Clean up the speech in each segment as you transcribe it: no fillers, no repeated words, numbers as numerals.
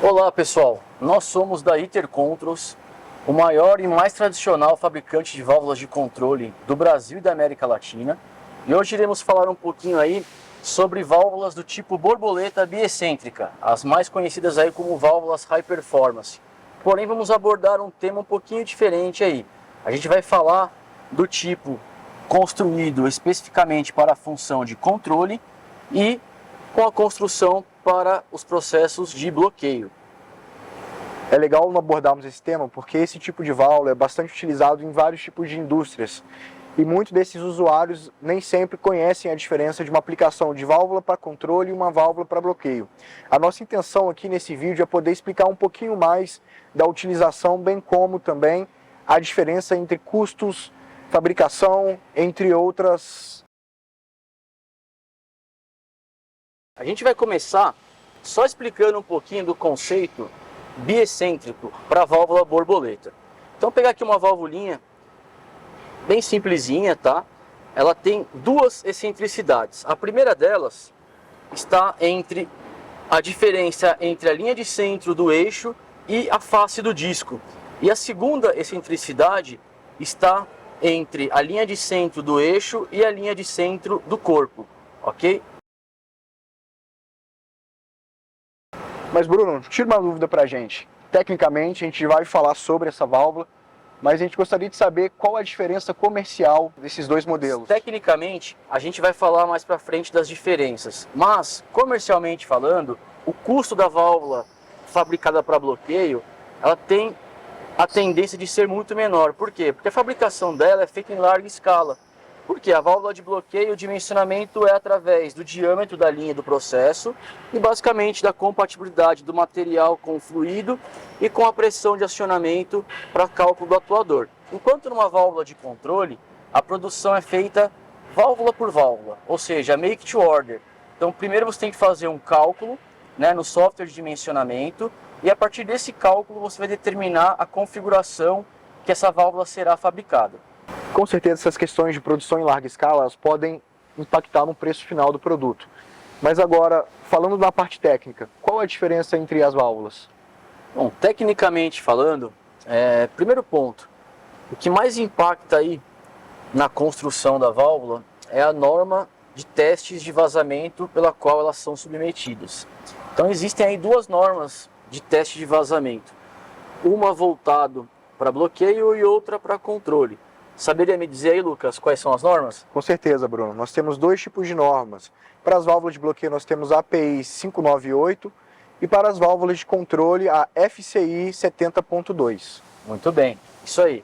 Olá pessoal, nós somos da ITER Controls, o maior e mais tradicional fabricante de válvulas de controle do Brasil e da América Latina. E hoje iremos falar um pouquinho aí sobre válvulas do tipo borboleta biecêntrica, as mais conhecidas aí como válvulas High Performance. Porém vamos abordar um tema um pouquinho diferente aí. A gente vai falar do tipo construído especificamente para a função de controle e com a construção para os processos de bloqueio. É legal abordarmos esse tema porque esse tipo de válvula é bastante utilizado em vários tipos de indústrias e muitos desses usuários nem sempre conhecem a diferença de uma aplicação de válvula para controle e uma válvula para bloqueio. A nossa intenção aqui nesse vídeo é poder explicar um pouquinho mais da utilização, bem como também a diferença entre custos, fabricação, entre outras. A gente vai começar só explicando um pouquinho do conceito biecêntrico para a válvula borboleta. Então, pegar aqui uma válvulinha bem simplesinha, tá? Ela tem duas excentricidades. A primeira delas está entre a diferença entre a linha de centro do eixo e a face do disco. E a segunda excentricidade está entre a linha de centro do eixo e a linha de centro do corpo, ok? Mas Bruno, tira uma dúvida pra gente. Tecnicamente a gente vai falar sobre essa válvula, mas a gente gostaria de saber qual a diferença comercial desses dois modelos. Tecnicamente, a gente vai falar mais pra frente das diferenças, mas comercialmente falando, o custo da válvula fabricada para bloqueio, ela tem a tendência de ser muito menor. Por quê? Porque a fabricação dela é feita em larga escala. Porque a válvula de bloqueio, o dimensionamento é através do diâmetro da linha do processo e basicamente da compatibilidade do material com o fluido e com a pressão de acionamento para cálculo do atuador. Enquanto numa válvula de controle, a produção é feita válvula por válvula, ou seja, make to order. Então primeiro você tem que fazer um cálculo, né, no software de dimensionamento e a partir desse cálculo você vai determinar a configuração que essa válvula será fabricada. Com certeza essas questões de produção em larga escala elas podem impactar no preço final do produto. Mas agora, falando da parte técnica, qual a diferença entre as válvulas? Bom, tecnicamente falando, primeiro ponto, o que mais impacta aí na construção da válvula é a norma de testes de vazamento pela qual elas são submetidas. Então existem aí duas normas de teste de vazamento, uma voltado para bloqueio e outra para controle. Saberia me dizer aí, Lucas, quais são as normas? Com certeza, Bruno. Nós temos dois tipos de normas. Para as válvulas de bloqueio nós temos a API 598 e para as válvulas de controle a FCI 70.2. Muito bem, isso aí.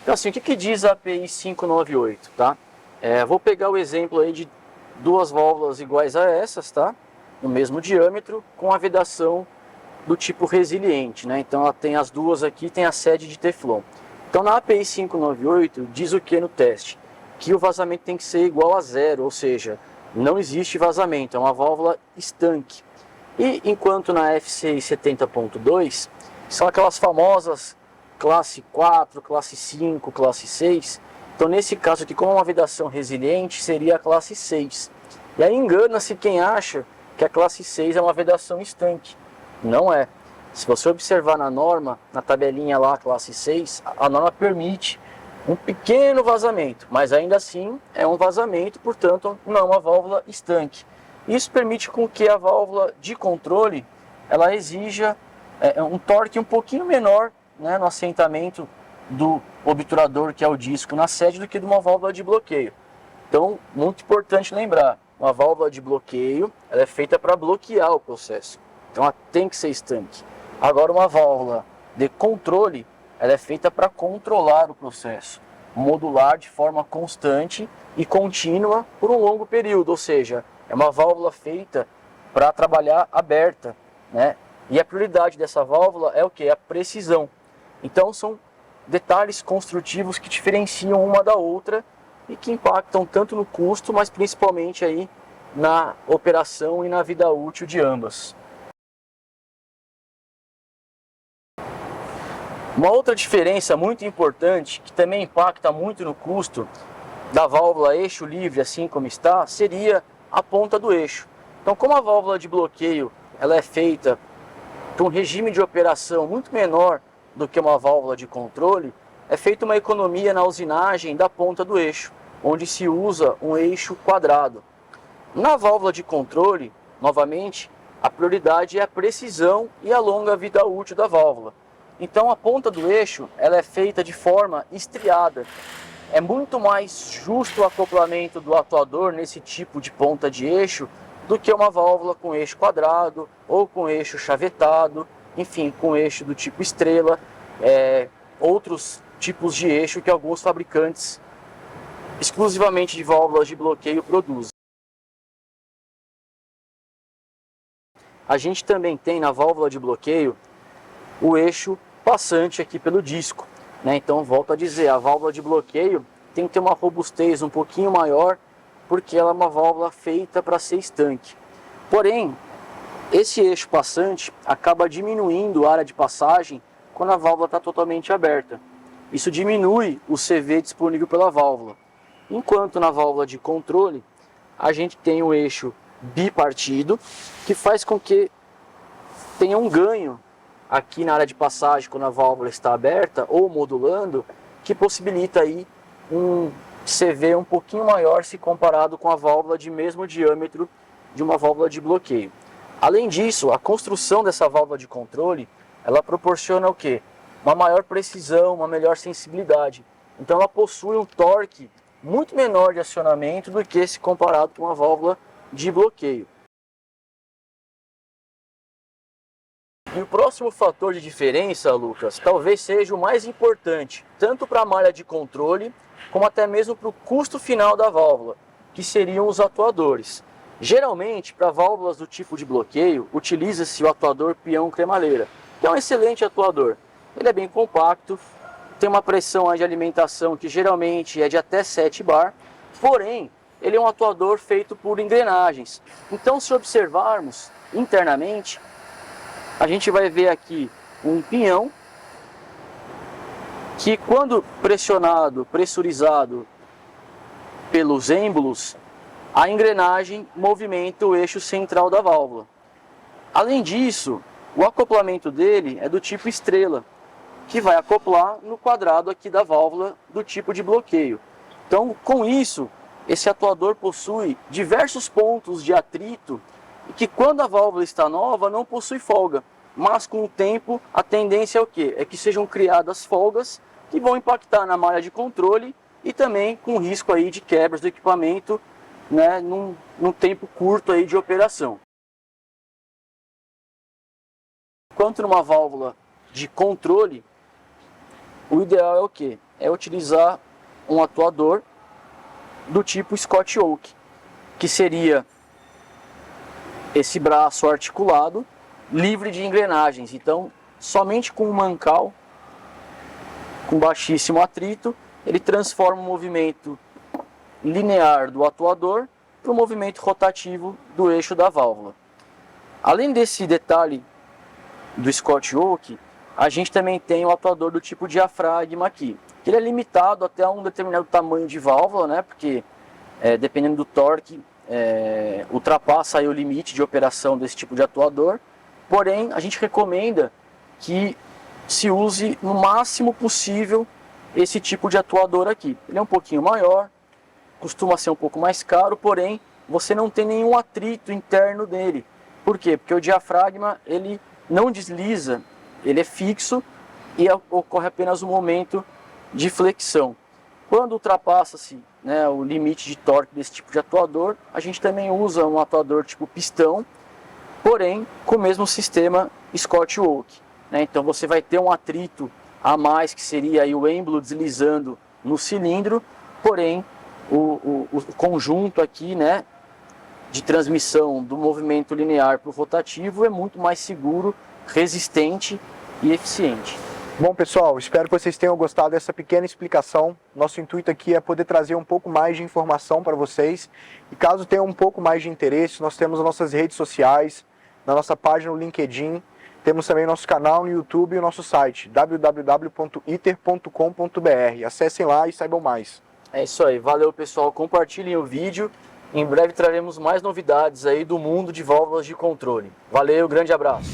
Então assim, o que diz a API 598, tá? Vou pegar o exemplo aí de duas válvulas iguais a essas, tá? No mesmo diâmetro, com a vedação do tipo resiliente, né? Então ela tem as duas aqui, tem a sede de Teflon. Então na API 598 diz o que no teste? Que o vazamento tem que ser igual a zero, ou seja, não existe vazamento, é uma válvula estanque. E enquanto na FCI 70.2 são aquelas famosas classe 4, classe 5, classe 6. Então nesse caso aqui, como é uma vedação resiliente, seria a classe 6. E aí engana-se quem acha que a classe 6 é uma vedação estanque. Não é. Se você observar na norma, na tabelinha lá, classe 6, a norma permite um pequeno vazamento, mas ainda assim é um vazamento, portanto não é uma válvula estanque. Isso permite com que a válvula de controle ela exija um torque um pouquinho menor, né, no assentamento do obturador, que é o disco, na sede, do que de uma válvula de bloqueio. Então, muito importante lembrar, uma válvula de bloqueio ela é feita para bloquear o processo, então ela tem que ser estanque. Agora uma válvula de controle, ela é feita para controlar o processo, modular de forma constante e contínua por um longo período, ou seja, é uma válvula feita para trabalhar aberta, né? E a prioridade dessa válvula é o que? A precisão. Então são detalhes construtivos que diferenciam uma da outra e que impactam tanto no custo, mas principalmente aí na operação e na vida útil de ambas. Uma outra diferença muito importante, que também impacta muito no custo da válvula eixo livre, assim como está, seria a ponta do eixo. Então, como a válvula de bloqueio ela é feita para um regime de operação muito menor do que uma válvula de controle, é feita uma economia na usinagem da ponta do eixo, onde se usa um eixo quadrado. Na válvula de controle, novamente, a prioridade é a precisão e a longa vida útil da válvula. Então a ponta do eixo ela é feita de forma estriada. É muito mais justo o acoplamento do atuador nesse tipo de ponta de eixo do que uma válvula com eixo quadrado ou com eixo chavetado, enfim, com eixo do tipo estrela, outros tipos de eixo que alguns fabricantes exclusivamente de válvulas de bloqueio produzem. A gente também tem na válvula de bloqueio o eixo passante aqui pelo disco, né? Então, volto a dizer, a válvula de bloqueio tem que ter uma robustez um pouquinho maior, porque ela é uma válvula feita para ser estanque. Porém, esse eixo passante acaba diminuindo a área de passagem quando a válvula está totalmente aberta. Isso diminui o CV disponível pela válvula. Enquanto na válvula de controle, a gente tem o eixo bipartido, que faz com que tenha um ganho aqui na área de passagem quando a válvula está aberta ou modulando, que possibilita aí um CV um pouquinho maior se comparado com a válvula de mesmo diâmetro de uma válvula de bloqueio. Além disso, a construção dessa válvula de controle, ela proporciona o quê? Uma maior precisão, uma melhor sensibilidade. Então ela possui um torque muito menor de acionamento do que se comparado com uma válvula de bloqueio. E o próximo fator de diferença, Lucas, talvez seja o mais importante, tanto para a malha de controle, como até mesmo para o custo final da válvula, que seriam os atuadores. Geralmente, para válvulas do tipo de bloqueio, utiliza-se o atuador peão cremaleira, que é um excelente atuador. Ele é bem compacto, tem uma pressão de alimentação que geralmente é de até 7 bar, porém, ele é um atuador feito por engrenagens. Então, se observarmos internamente, a gente vai ver aqui um pinhão que, quando pressionado, pressurizado pelos êmbolos, a engrenagem movimenta o eixo central da válvula. Além disso, o acoplamento dele é do tipo estrela, que vai acoplar no quadrado aqui da válvula do tipo de bloqueio. Então, com isso, esse atuador possui diversos pontos de atrito e que, quando a válvula está nova, não possui folga. Mas com o tempo, a tendência é o quê? É que sejam criadas folgas que vão impactar na malha de controle e também com risco aí de quebras do equipamento, né, num tempo curto aí de operação. Enquanto numa válvula de controle, o ideal é o quê? É utilizar um atuador do tipo Scott Yoke, que seria esse braço articulado, livre de engrenagens. Então, somente com um mancal, com baixíssimo atrito, ele transforma o movimento linear do atuador para o movimento rotativo do eixo da válvula. Além desse detalhe do Scott Yoke, a gente também tem o atuador do tipo diafragma aqui, que ele é limitado até um determinado tamanho de válvula, né? Porque dependendo do torque, ultrapassa aí o limite de operação desse tipo de atuador. Porém, a gente recomenda que se use no máximo possível esse tipo de atuador aqui. Ele é um pouquinho maior, costuma ser um pouco mais caro, porém você não tem nenhum atrito interno dele. Por quê? Porque o diafragma ele não desliza, ele é fixo e ocorre apenas um momento de flexão. Quando ultrapassa-se, né, o limite de torque desse tipo de atuador, a gente também usa um atuador tipo pistão, porém com o mesmo sistema Scott Yoke, né? Então você vai ter um atrito a mais, que seria aí o êmbolo deslizando no cilindro, porém o conjunto aqui, né, de transmissão do movimento linear para o rotativo é muito mais seguro, resistente e eficiente. Bom, pessoal, espero que vocês tenham gostado dessa pequena explicação. Nosso intuito aqui é poder trazer um pouco mais de informação para vocês. E caso tenham um pouco mais de interesse, nós temos as nossas redes sociais, na nossa página no LinkedIn, temos também nosso canal no YouTube e o nosso site, www.iter.com.br. Acessem lá e saibam mais. É isso aí, valeu pessoal, compartilhem o vídeo. Em breve traremos mais novidades aí do mundo de válvulas de controle. Valeu, grande abraço.